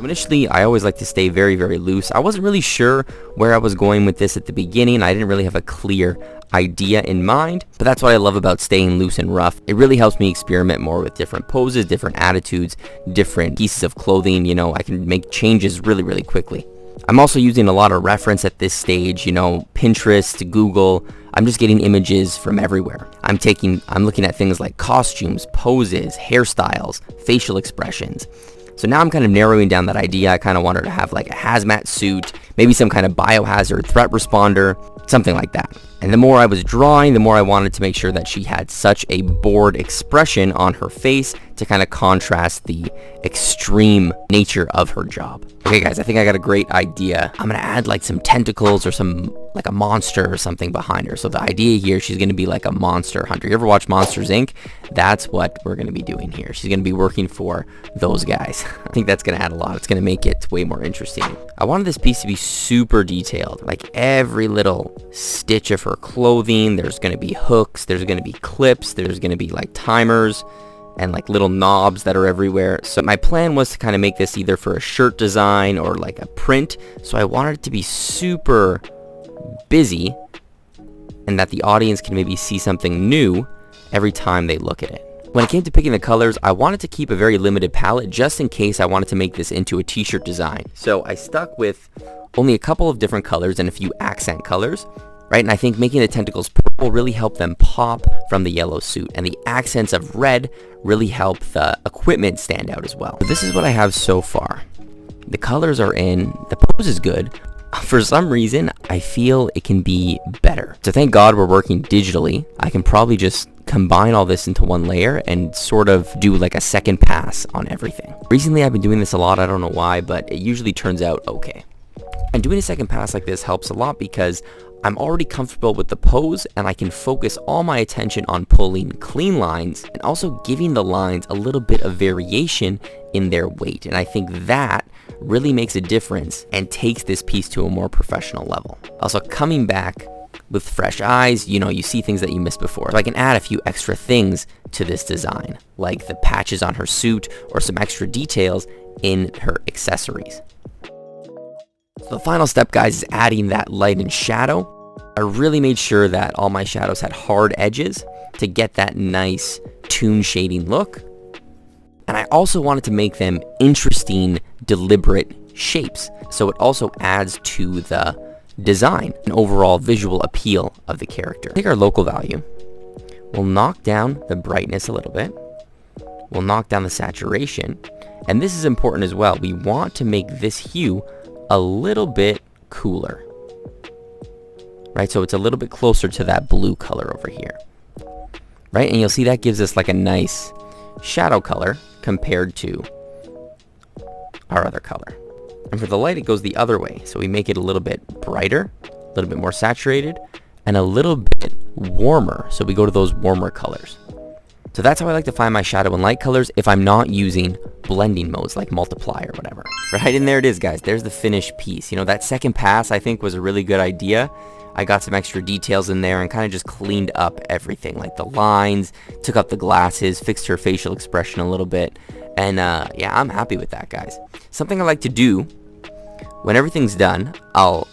Initially, I always like to stay very, very loose. I wasn't really sure where I was going with this at the beginning. I didn't really have a clear idea in mind, but that's what I love about staying loose and rough. It really helps me experiment more with different poses, different attitudes, different pieces of clothing. You know, I can make changes really, really quickly. I'm also using a lot of reference at this stage, you know, Pinterest, Google. I'm just getting images from everywhere. I'm looking at things like costumes, poses, hairstyles, facial expressions. So now I'm kind of narrowing down that idea. I kind of want her to have like a hazmat suit, maybe some kind of biohazard threat responder, something like that. And the more I was drawing, the more I wanted to make sure that she had such a bored expression on her face to kind of contrast the extreme nature of her job. Okay guys, I think I got a great idea. I'm gonna add like some tentacles or some like a monster or something behind her. So the idea here, she's gonna be like a monster hunter. You ever watch Monsters Inc? That's what we're gonna be doing here. She's gonna be working for those guys. I think that's gonna add a lot. It's gonna make it way more interesting. I wanted this piece to be super detailed, like every little stitch of her clothing. There's gonna be hooks, there's gonna be clips, there's gonna be like timers and like little knobs that are everywhere. So my plan was to kind of make this either for a shirt design or like a print. So I wanted it to be super busy and that the audience can maybe see something new every time they look at it. When it came to picking the colors, I wanted to keep a very limited palette just in case I wanted to make this into a t-shirt design. So I stuck with only a couple of different colors and a few accent colors, right? And I think making the tentacles purple really helped them pop from the yellow suit, and the accents of red really help the equipment stand out as well. So this is what I have so far. The colors are in, the pose is good. For some reason, I feel it can be better. So thank God we're working digitally. I can probably just combine all this into one layer and sort of do like a second pass on everything. Recently, I've been doing this a lot. I don't know why, but it usually turns out okay. And doing a second pass like this helps a lot because I'm already comfortable with the pose and I can focus all my attention on pulling clean lines and also giving the lines a little bit of variation in their weight. And I think that really makes a difference and takes this piece to a more professional level. Also, coming back with fresh eyes, you know, you see things that you missed before. So I can add a few extra things to this design, like the patches on her suit or some extra details in her accessories. So the final step, guys, is adding that light and shadow. I really made sure that all my shadows had hard edges to get that nice toon shading look. And I also wanted to make them interesting, deliberate shapes. So it also adds to the design and overall visual appeal of the character. Take our local value. We'll knock down the brightness a little bit. We'll knock down the saturation. And this is important as well. We want to make this hue a little bit cooler, right? So it's a little bit closer to that blue color over here, right? And you'll see that gives us like a nice shadow color compared to our other color. And for the light, it goes the other way. So we make it a little bit brighter, a little bit more saturated, and a little bit warmer. So we go to those warmer colors. So that's how I like to find my shadow and light colors if I'm not using blending modes like multiply or whatever. Right, and there it is, guys. There's the finished piece. You know, that second pass I think was a really good idea. I got some extra details in there and kind of just cleaned up everything, like the lines, took out the glasses, fixed her facial expression a little bit. And yeah, I'm happy with that, guys. Something I like to do when everything's done, I'll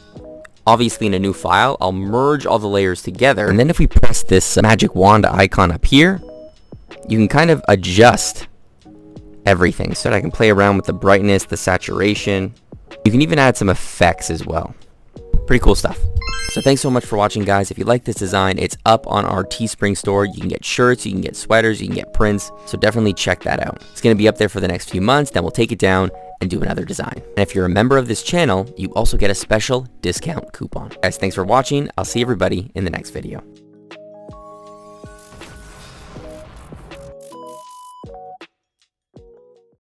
obviously in a new file, I'll merge all the layers together. And then if we press this magic wand icon up here, you can kind of adjust everything so that I can play around with the brightness, the saturation. You can even add some effects as well. Pretty cool stuff. So thanks so much for watching, guys. If you like this design, it's up on our Teespring store. You can get shirts, you can get sweaters, you can get prints. So definitely check that out. It's going to be up there for the next few months. Then we'll take it down and do another design. And if you're a member of this channel, you also get a special discount coupon. Guys, thanks for watching. I'll see everybody in the next video.